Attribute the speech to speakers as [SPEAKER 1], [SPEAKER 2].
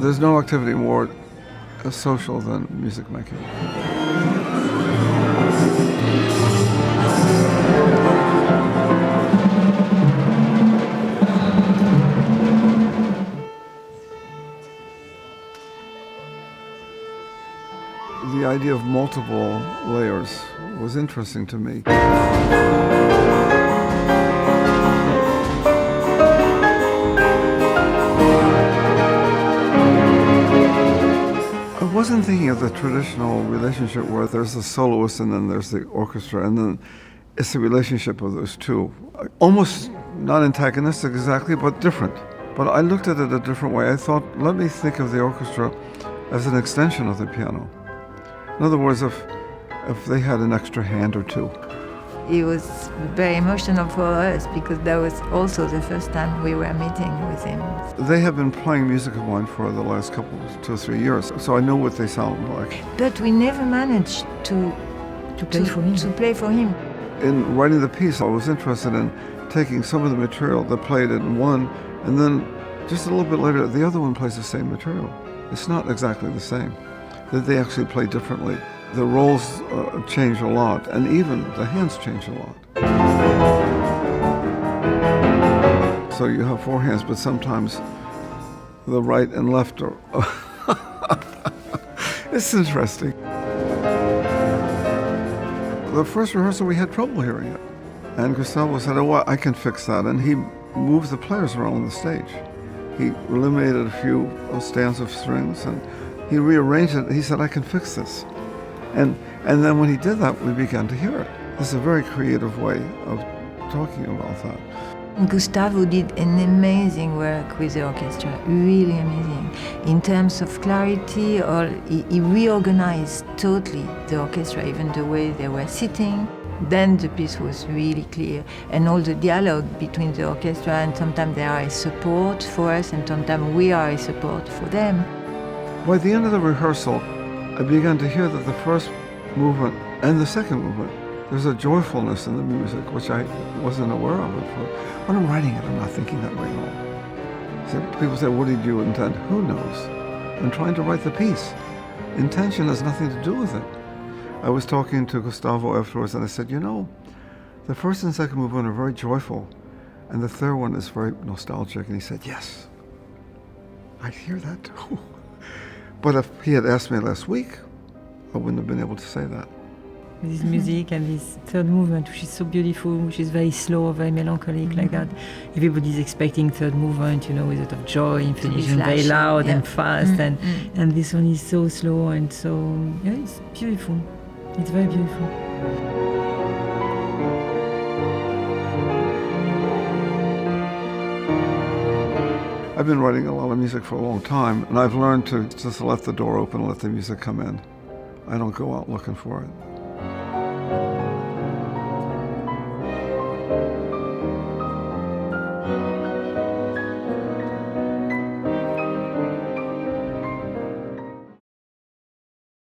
[SPEAKER 1] There's no activity more social than music making. The idea of multiple layers was interesting to me. I wasn't thinking of the traditional relationship where there's the soloist and then there's the orchestra, and then it's the relationship of those two. Almost not antagonistic exactly, but different. But I looked at it a different way. I thought, let me think of the orchestra as an extension of the piano. In other words, if they had an extra hand or two.
[SPEAKER 2] It was very emotional for us because that was also the first time we were meeting with him.
[SPEAKER 1] They have been playing music of mine for the last 2 or 3 years, so I know what they sound like.
[SPEAKER 2] But we never managed to play for him.
[SPEAKER 1] In writing the piece, I was interested in taking some of the material that played in one, and then just a little bit later, the other one plays the same material. It's not exactly the same. That they actually play differently. The roles change a lot, and even the hands change a lot. So you have 4 hands, but sometimes the right and left are... It's interesting. The first rehearsal, we had trouble hearing it. And Gustavo said, oh, I can fix that. And he moved the players around on the stage. He eliminated a few stands of strings, and he rearranged it. He said, I can fix this. And then when he did that, we began to hear it. It's a very creative way of talking about that.
[SPEAKER 2] Gustavo did an amazing work with the orchestra, really amazing. In terms of clarity, he reorganized totally the orchestra, even the way they were sitting. Then the piece was really clear. And all the dialogue between the orchestra, and sometimes they are a support for us, and sometimes we are a support for them.
[SPEAKER 1] By the end of the rehearsal, I began to hear that the first movement and the second movement, there's a joyfulness in the music which I wasn't aware of before. When I'm writing it, I'm not thinking that way at all. So people say, what did you intend? Who knows? I'm trying to write the piece. Intention has nothing to do with it. I was talking to Gustavo afterwards, and I said, you know, the first and second movement are very joyful, and the third one is very nostalgic. And he said, yes, I hear that too. But if he had asked me last week, I wouldn't have been able to say that.
[SPEAKER 3] This music and this third movement, which is so beautiful, which is very slow, very melancholic, like that. Everybody's expecting third movement, you know, with a lot of joy and finishing very loud and fast, and this one is so slow and so, yeah, it's beautiful. It's very beautiful.
[SPEAKER 1] I've been writing a lot of music for a long time, and I've learned to just let the door open and let the music come in. I don't go out looking for it.